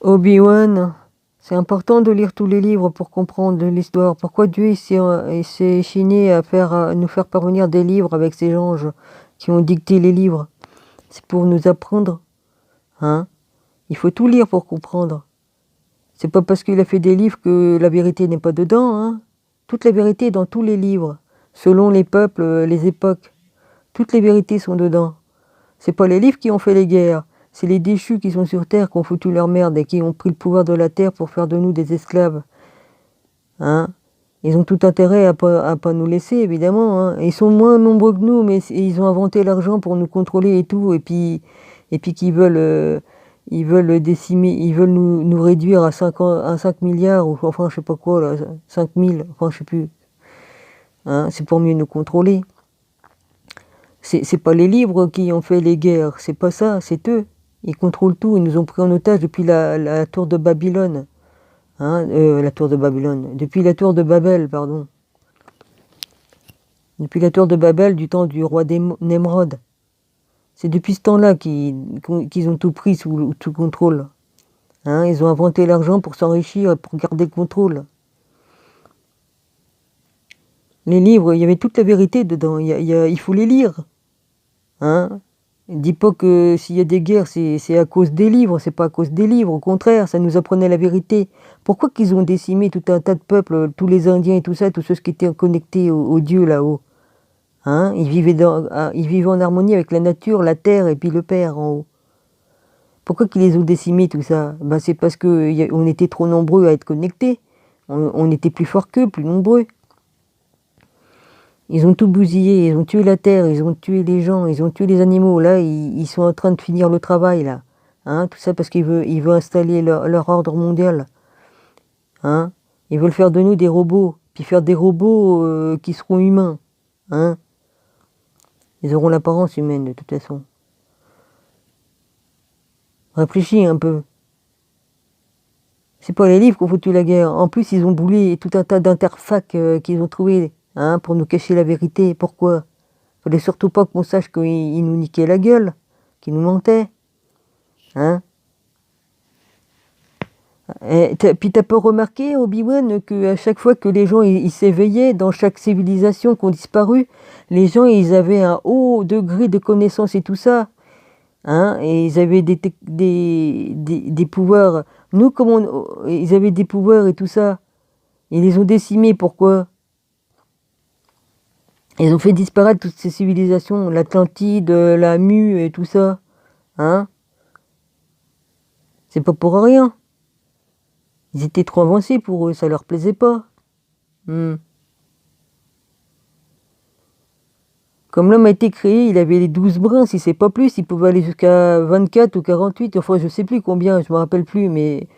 Obi-Wan, c'est important de lire tous les livres pour comprendre l'histoire. Pourquoi Dieu il s'est chigné à nous faire parvenir des livres avec ces anges qui ont dicté les livres? C'est pour nous apprendre, hein? Il faut tout lire pour comprendre. C'est pas parce qu'il a fait des livres que la vérité n'est pas dedans, hein? Toute la vérité est dans tous les livres, selon les peuples, les époques. Toutes les vérités sont dedans. C'est pas les livres qui ont fait les guerres, c'est les déchus qui sont sur terre qui ont foutu leur merde et qui ont pris le pouvoir de la terre pour faire de nous des esclaves. Hein? Ils ont tout intérêt à pas nous laisser, évidemment. Hein? Ils sont moins nombreux que nous, mais ils ont inventé l'argent pour nous contrôler et tout, et puis ils veulent décimer, ils veulent nous réduire à 5 milliards, ou enfin je sais pas quoi, là, 5 000, enfin je sais plus. Hein? C'est pour mieux nous contrôler. C'est pas les livres qui ont fait les guerres, c'est pas ça, c'est eux. Ils contrôlent tout, ils nous ont pris en otage depuis la tour de Babylone. Hein, la tour de Babylone. Depuis la tour de Babel, pardon. Depuis la tour de Babel du temps du roi Nemrod. C'est depuis ce temps-là qu'ils ont tout pris sous contrôle. Hein, ils ont inventé l'argent pour s'enrichir et pour garder le contrôle. Les livres, il y avait toute la vérité dedans, il faut les lire. Hein? Dis pas que s'il y a des guerres, c'est à cause des livres, c'est pas à cause des livres, au contraire, ça nous apprenait la vérité. Pourquoi qu'ils ont décimé tout un tas de peuples, tous les Indiens et tout ça, tous ceux qui étaient connectés au Dieu là-haut? Hein? Ils vivaient en harmonie avec la nature, la terre et puis le Père en haut. Pourquoi qu'ils les ont décimés tout ça? Ben, c'est parce qu'on était trop nombreux à être connectés. On était plus forts qu'eux, plus nombreux. Ils ont tout bousillé, ils ont tué la terre, ils ont tué les gens, ils ont tué les animaux. Là, ils sont en train de finir le travail, là. Hein, tout ça parce qu'ils veulent installer leur ordre mondial. Hein, ils veulent faire de nous des robots, puis faire des robots qui seront humains. Hein, ils auront l'apparence humaine, de toute façon. Réfléchis un peu. C'est pas les livres qui ont foutu la guerre. En plus, ils ont boulé tout un tas d'interfacs qu'ils ont trouvés, hein, pour nous cacher la vérité. Pourquoi? Fallait surtout pas qu'on sache qu'ils nous niquaient la gueule, qu'ils nous mentaient. Hein? Puis t'as pas remarqué, Obi-Wan, qu'à chaque fois que les gens ils s'éveillaient, dans chaque civilisation qui ont disparu, les gens ils avaient un haut degré de connaissance et tout ça. Hein? Et ils avaient des pouvoirs. Nous, ils avaient des pouvoirs et tout ça. Ils les ont décimés, pourquoi? Ils ont fait disparaître toutes ces civilisations, l'Atlantide, la Mu et tout ça. Hein? C'est pas pour rien. Ils étaient trop avancés pour eux, ça leur plaisait pas. Comme l'homme a été créé, il avait les 12 brins, si c'est pas plus, il pouvait aller jusqu'à 24 ou 48, enfin je sais plus combien, je me rappelle plus, mais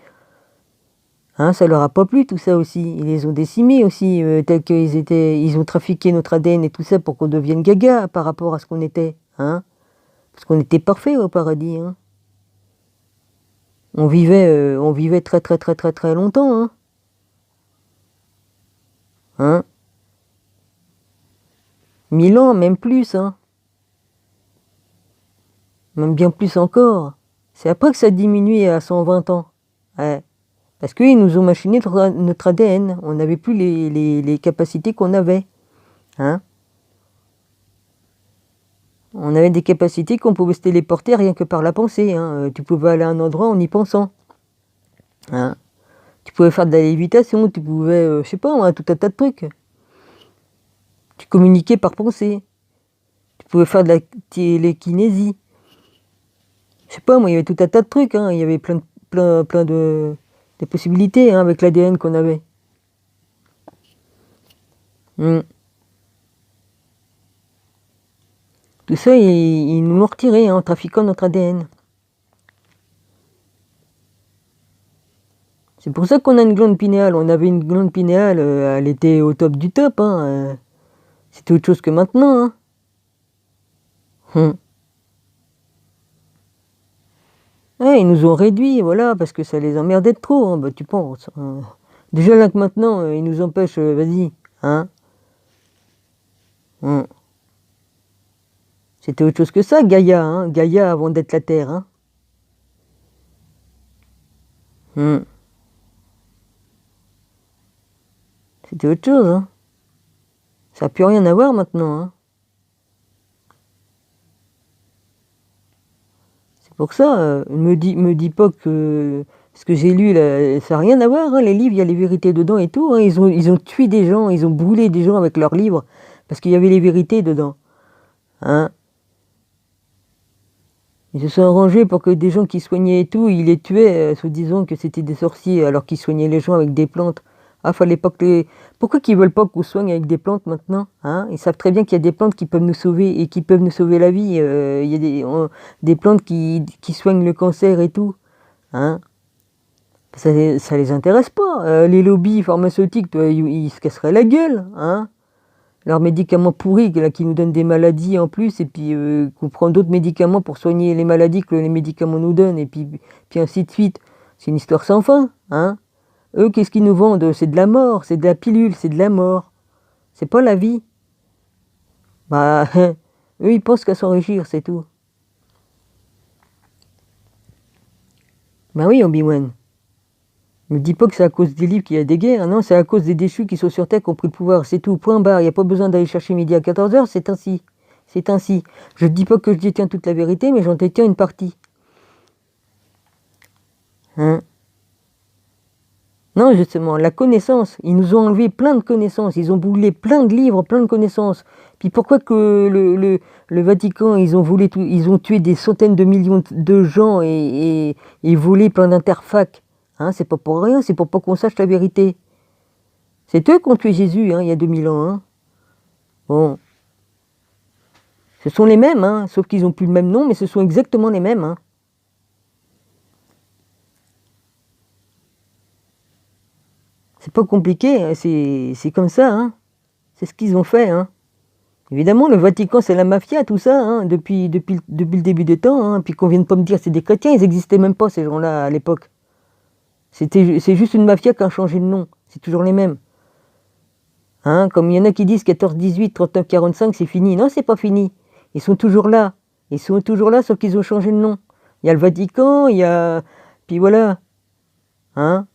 hein, ça leur a pas plu tout ça aussi. Ils les ont décimés aussi, tels qu'ils étaient. Ils ont trafiqué notre ADN et tout ça pour qu'on devienne gaga par rapport à ce qu'on était. Hein, parce qu'on était parfait au paradis. Hein. On vivait très très très très très longtemps. Hein. Hein? 1000 ans, même plus. Hein. Même bien plus encore. C'est après que ça a diminué à 120 ans. Ouais. Parce qu'ils nous ont machiné notre ADN. On n'avait plus les capacités qu'on avait. Hein? On avait des capacités qu'on pouvait se téléporter rien que par la pensée. Hein. Tu pouvais aller à un endroit en y pensant. Hein? Tu pouvais faire de la lévitation, tu pouvais, je sais pas, tout un tas de trucs. Tu communiquais par pensée. Tu pouvais faire de la télékinésie. Je sais pas, moi, il y avait tout un tas de trucs. Hein. Il y avait plein de possibilités hein, avec l'ADN qu'on avait. Tout ça, ils nous l'ont retiré hein, en trafiquant notre ADN. C'est pour ça qu'on a une glande pinéale. On avait une glande pinéale, elle était au top du top. Hein. C'était autre chose que maintenant. Hein. Ouais, ils nous ont réduits, voilà, parce que ça les emmerdait de trop, hein, bah, tu penses. Hein. Déjà là que maintenant, ils nous empêchent, vas-y, hein. C'était autre chose que ça, Gaïa, hein. Gaïa avant d'être la Terre, hein. Hmm. C'était autre chose, hein. Ça n'a plus rien à voir maintenant, hein. C'est pour ça, me dis pas que ce que j'ai lu, là, ça n'a rien à voir, hein. Les livres, il y a les vérités dedans et tout, hein. Ils ont tué des gens, ils ont brûlé des gens avec leurs livres, parce qu'il y avait les vérités dedans, hein. Ils se sont arrangés pour que des gens qui soignaient et tout, ils les tuaient, se disant que c'était des sorciers, alors qu'ils soignaient les gens avec des plantes. Ah, fallait pas que les... Pourquoi qu'ils veulent pas qu'on soigne avec des plantes maintenant, hein? Ils savent très bien qu'il y a des plantes qui peuvent nous sauver et qui peuvent nous sauver la vie. Il y a des plantes qui soignent le cancer et tout, hein? Ça les intéresse pas. Les lobbies pharmaceutiques, toi, ils se casseraient la gueule, hein? Leurs médicaments pourris là, qui nous donnent des maladies en plus, et puis qu'on prend d'autres médicaments pour soigner les maladies que les médicaments nous donnent, et puis ainsi de suite. C'est une histoire sans fin, hein. Eux, qu'est-ce qu'ils nous vendent? C'est de la mort, c'est de la pilule, c'est de la mort. C'est pas la vie. Bah, eux, ils pensent qu'à s'enrichir, c'est tout. Bah oui, Obi-Wan. Me dis pas que c'est à cause des livres qu'il y a des guerres, non, c'est à cause des déchus qui sont sur Terre qui ont pris le pouvoir, c'est tout, point barre, il n'y a pas besoin d'aller chercher midi à 14h, c'est ainsi. C'est ainsi. Je ne dis pas que je détiens toute la vérité, mais j'en détiens une partie. Hein? Non, justement, la connaissance, ils nous ont enlevé plein de connaissances, ils ont brûlé plein de livres, plein de connaissances. Puis pourquoi que le Vatican, ils ont tué des centaines de millions de gens et volé plein d'interfacs, hein? C'est pas pour rien, c'est pour pas qu'on sache la vérité. C'est eux qui ont tué Jésus, hein, il y a 2000 ans, hein. Bon, ce sont les mêmes, hein, sauf qu'ils n'ont plus le même nom, mais ce sont exactement les mêmes, hein. C'est pas compliqué, hein, c'est comme ça, hein. C'est ce qu'ils ont fait, hein. Évidemment, le Vatican, c'est la mafia, tout ça, hein, depuis le début des temps, hein. Puis qu'on vienne pas me dire c'est des chrétiens, ils n'existaient même pas, ces gens-là, à l'époque. C'est juste une mafia qui a changé de nom. C'est toujours les mêmes. Hein, comme il y en a qui disent 14, 18, 39, 45, c'est fini. Non, c'est pas fini. Ils sont toujours là. Ils sont toujours là, sauf qu'ils ont changé de nom. Il y a le Vatican, il y a... Puis voilà. Hein,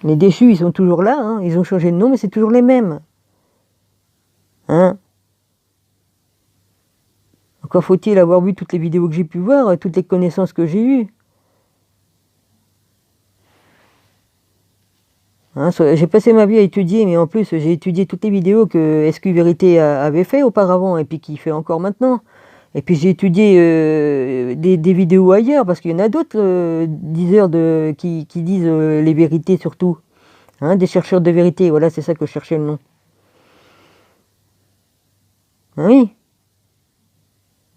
les déchus, ils sont toujours là. Hein. Ils ont changé de nom, mais c'est toujours les mêmes. Hein, encore faut-il avoir vu toutes les vidéos que j'ai pu voir, toutes les connaissances que j'ai eues. Hein, j'ai passé ma vie à étudier, mais en plus j'ai étudié toutes les vidéos que SQ Vérité avait fait auparavant et puis qu'il fait encore maintenant. Et puis j'ai étudié des vidéos ailleurs parce qu'il y en a d'autres diseurs qui disent les vérités surtout. Hein, des chercheurs de vérité, voilà, c'est ça que je cherchais le nom. Ah oui.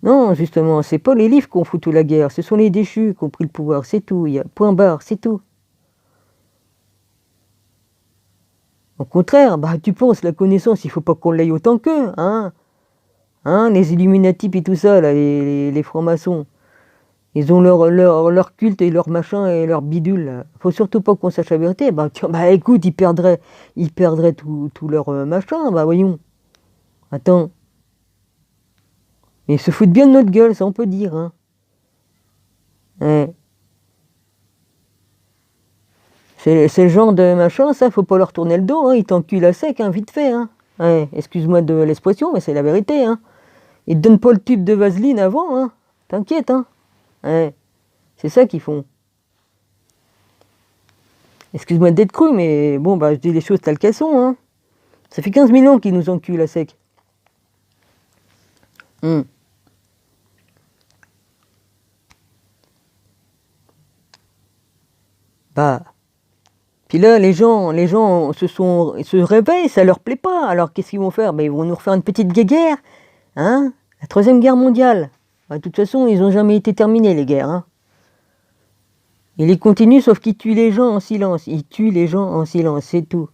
Non, justement, c'est pas les livres qui ont foutu la guerre, ce sont les déchus qui ont pris le pouvoir, c'est tout. Il y a point barre, c'est tout. Au contraire, bah tu penses, la connaissance, il faut pas qu'on l'aille autant qu'eux, hein. Hein, les Illuminati et tout ça, là, les francs-maçons. Ils ont leur culte et leur machin et leur bidule. Là. Faut surtout pas qu'on sache la vérité. Bah, tiens, bah écoute, ils perdraient tout leur machin, bah voyons. Attends. Ils se foutent bien de notre gueule, ça on peut dire, hein. Ouais. C'est le genre de machin, ça, faut pas leur tourner le dos, hein. Ils t'enculent à sec, hein, vite fait, hein. Ouais, excuse-moi de l'expression, mais c'est la vérité, hein. Ils te donnent pas le tube de vaseline avant, hein. T'inquiète, hein. Ouais. C'est ça qu'ils font. Excuse-moi d'être cru, mais bon, bah je dis les choses telles qu'elles sont, hein. Ça fait 15 000 ans qu'ils nous enculent à sec. Hum. Bah. Puis là, les gens se réveillent, ça leur plaît pas. Alors qu'est-ce qu'ils vont faire? Bah, ils vont nous refaire une petite guerre, hein? La troisième guerre mondiale. Bah, de toute façon, ils n'ont jamais été terminés, les guerres, hein. Ils les continuent, sauf qu'ils tuent les gens en silence. Ils tuent les gens en silence, c'est tout.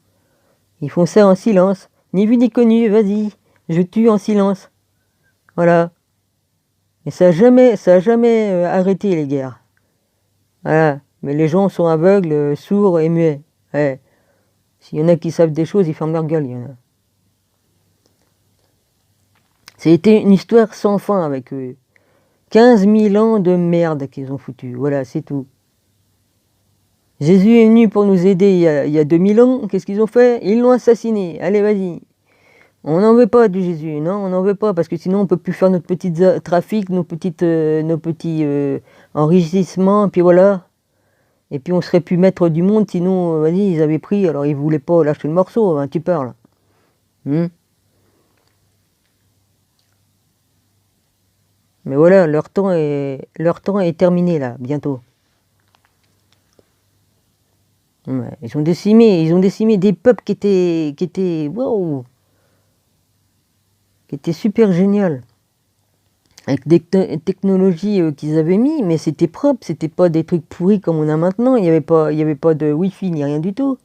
Ils font ça en silence. Ni vu ni connu, vas-y, je tue en silence. Voilà. Et ça a jamais arrêté les guerres. Voilà. Mais les gens sont aveugles, sourds et muets. Ouais. S'il y en a qui savent des choses, ils ferment leur gueule. Il y en a. C'était une histoire sans fin avec eux. 15 000 ans de merde qu'ils ont foutu. Voilà, c'est tout. Jésus est venu pour nous aider il y a 2000 ans. Qu'est-ce qu'ils ont fait? Ils l'ont assassiné. Allez, vas-y. On n'en veut pas du Jésus. Non, on n'en veut pas parce que sinon on peut plus faire notre petit trafic, nos petits enrichissements. Puis voilà. Et puis on serait plus maître du monde. Sinon, vas-y, ils avaient pris. Alors ils voulaient pas lâcher le morceau. Hein, tu parles. Mais voilà, leur temps est terminé là, bientôt. Ouais, ils ont décimé des peuples waouh, qui étaient super géniales, avec des technologies qu'ils avaient mis, mais c'était propre, c'était pas des trucs pourris comme on a maintenant. Il y avait pas de wifi ni rien du tout.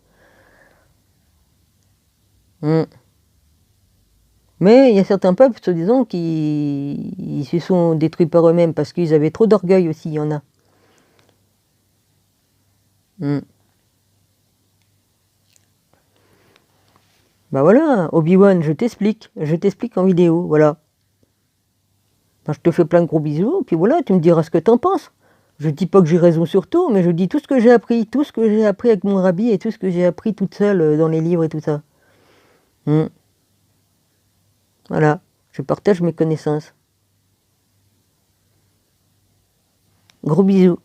Hmm. Mais il y a certains peuples, soi-disant, qui ils se sont détruits par eux-mêmes parce qu'ils avaient trop d'orgueil aussi, il y en a. Hmm. Bah voilà, Obi-Wan, je t'explique en vidéo, voilà. Ben, je te fais plein de gros bisous, puis voilà, tu me diras ce que t'en penses. Je dis pas que j'ai raison sur tout, mais je dis tout ce que j'ai appris, tout ce que j'ai appris avec mon rabbi et tout ce que j'ai appris toute seule dans les livres et tout ça. Hmm. Voilà, je partage mes connaissances. Gros bisous.